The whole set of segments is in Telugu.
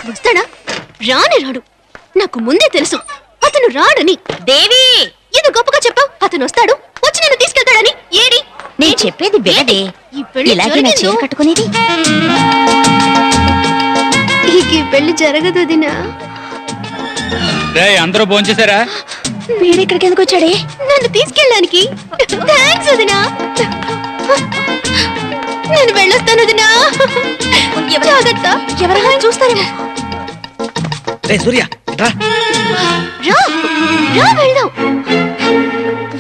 వస్తాడా? రానే రాడు. నాకు ముందే తెలుసు అతను రాడని. దేవి, ఏదో గొప్పగా చెప్పావు. అతను వస్తాడు, వచ్చి నన్ను తీసుకెళ్తాడని. ఏడి? నేను చెప్పేది వినదే. ఈ పెళ్లి ఇలాగే నా చీర కట్టుకునేది. ఈ పెళ్లి జరగదు దినా. అందరూ భోంచేశారా? వీడిక్కడికి ఎందుకు వచ్చాడే? నన్ను తీసుకెళ్ళడానికి. థాంక్స్ వదినా. నేను వెళ్ళొస్తాను వదినా. జాగ్రత్త. ఎవరైనా చూస్తారేమో. సూర్య రా రా రా వెళ్దాం.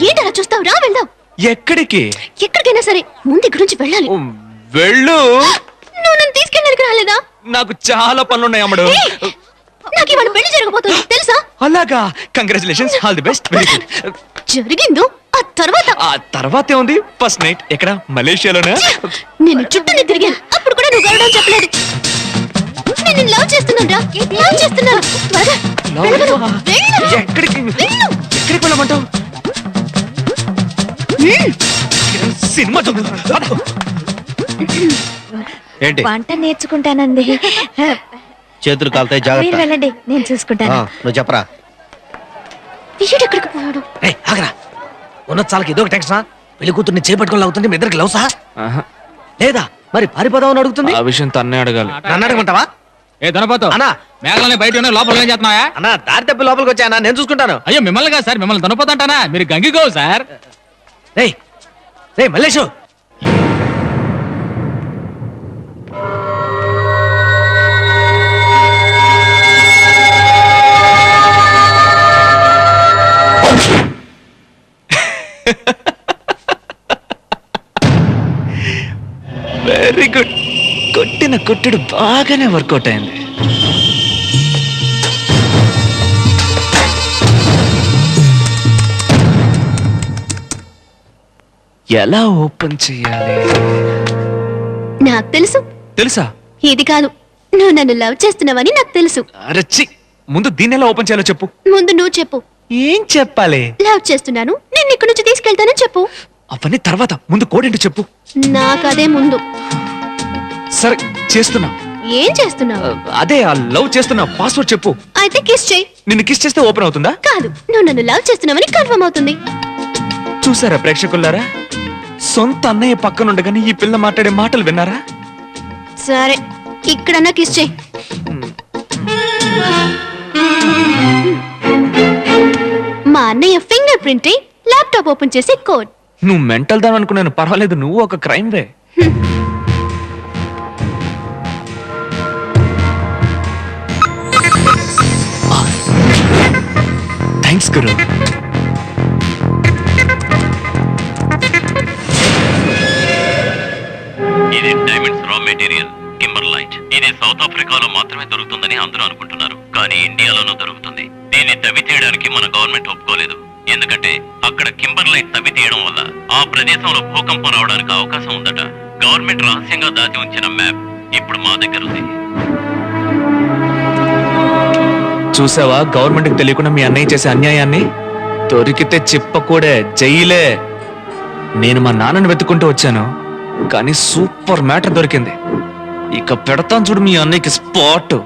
ఏంటలా చూస్తావు? రా వెళ్దాం. ఎక్కడికి? ఎక్కడికైనా సరే ముందు ఇక్కడి నుంచి వెళ్ళాలి. వెళ్ళు. నువ్వు నన్ను తీసుకెళ్ళడానికి రాలేదా? నాకు చాలా పనులున్నాయి అమ్మడు. నాకు ఇవాళ పెళ్లి జరగబోతుంది తెలుసా? అలాగా? Congratulations, all the best. Very good. జరిగిందో ఆ తర్వాత ఏముంది? ఫస్ట్ నైట్ ఎక్కడ? మలేషియాలోనా? నేను చుట్టూనే తిరిగాను, అప్పుడు కూడా నువ్వు గౌరవం చెప్పలేదు. నేను లవ్ చేస్తున్నాను రా, లవ్ చేస్తున్నాను. త్వరగా వెళ్ళు. ఎక్కడికి ఎక్కడికి వెళ్ళమంటావు? సినిమా ఏంటి? వంట నేర్చుకుంటానండి. చేతులు కాలుతాయి, మీరు జాగ్రత్త. వెళ్ళండి, నేను చూసుకుంటాను. నువ్వు చెప్పరా. విషయం ఎక్కడికి పోయాడు? ఆగరా. ఉన్న చాలకి ఏదో ఒక టెన్షన్. పెళ్లి కూతుర్ని చేపట్టుకొని లాగుతుంది. మీ ఇద్దరికి లవ్ సా లేదా? మరి పారిపోదామని అడుగుతుంది. ఆ విషయం తన్నే అడగాలి. నన్ను అడగమంటావా? ఏ దనపోతు అన్నా, మేఘలని బయట ఉన్నాయి, లోపల ఏం చేస్తున్నావా? అన్నా దారి తప్పి లోపలికి వచ్చా. నేను చూసుకుంటాను. అయ్యో మిమ్మల్ని కాదు సార్, మిమ్మల్ని దనపోతుంటానా? మీరు గంగిగోవు సార్. రేయ్ రే మల్లేషు, వెరీ గుడ్. కొట్టిన కొట్టుడు బాగానే వర్కౌట్ అయింది. ఎలా ఓపెన్ చెయ్యాలి? నాకు తెలుసు. తెలుసా? ఇది కాదు, నువ్వు నన్ను లవ్ చేస్తున్నావని నాకు తెలుసు. అరచి, ముందు దీన్ని ఎలా ఓపెన్ చేయాలో చెప్పు. ముందు నువ్వు చెప్పు. ఏం చెప్పాలి? లవ్ చేస్తున్నాను, నేను ఇక్కడి నుంచి తీసుకెళ్తానని చెప్పు. అవన్నీ తర్వాత, ముందు కోడేంటో చెప్పు. నాకదే ముందు. సరే చేస్తున్నా. ఏం చేస్తున్నావు? అదే ఆ లవ్ చేస్తున్నా పాస్వర్డ్ చెప్పు. అయితే కిస్ చేయి. నిన్ను కిస్ చేస్తే ఓపెన్ అవుతుందా? కాదు, నువ్వు నన్ను లవ్ చేస్తున్నావని కన్ఫర్మ్ అవుతుంది. చూసారా ప్రేక్షకులారా? సొంత అన్నయ్య పక్కనుండగానే ఈ పిల్ల మాట్లాడే మాటలు విన్నారా? సరే, ఇక్కడన్నా కిస్ చేయి. మా అన్నయ్య ఫింగర్ ప్రింట్ ల్యాప్టాప్ ఓపెన్ చేసి కోడ్. నువ్వు మెంటల్ దాని అనుకున్నాను, పర్వాలేదు. నువ్వు ఒక క్రైమ్ వే. థ్యాంక్స్ గురు. ఇది డైమండ్స్ రా మెటీరియల్ కింబర్లైట్. ఇది సౌత్ ఆఫ్రికాలో మాత్రమే దొరుకుతుందని అందరూ అనుకుంటున్నారు, కానీ ఇండియాలోనూ దొరుకుతుంది. దీన్ని తవ్వి తీయడానికి మన గవర్నమెంట్ ఒప్పుకోలేదు. ఎందుకంటే అక్కడ కింబర్లైట్ తవ్వి తీయడం వల్ల ఆ ప్రదేశంలో భూకంపం రావడానికి అవకాశం ఉందట. గవర్నమెంట్ రహస్యంగా దాచి ఉంచిన మ్యాప్ ఇప్పుడు మా దగ్గర ఉంది. చూసావా గవర్నమెంట్ కి తెలియకుండా మీ అన్నయ్య చేసే అన్యాయాన్ని? దొరికితే చెప్పకూడే, జైలే. నేను మా నాన్నని వెతుక్కుంటూ వచ్చాను, కానీ సూపర్ మ్యాటర్ దొరికింది. ఇక పెడతాను చూడు మీ అన్నయ్యకి స్పాట్.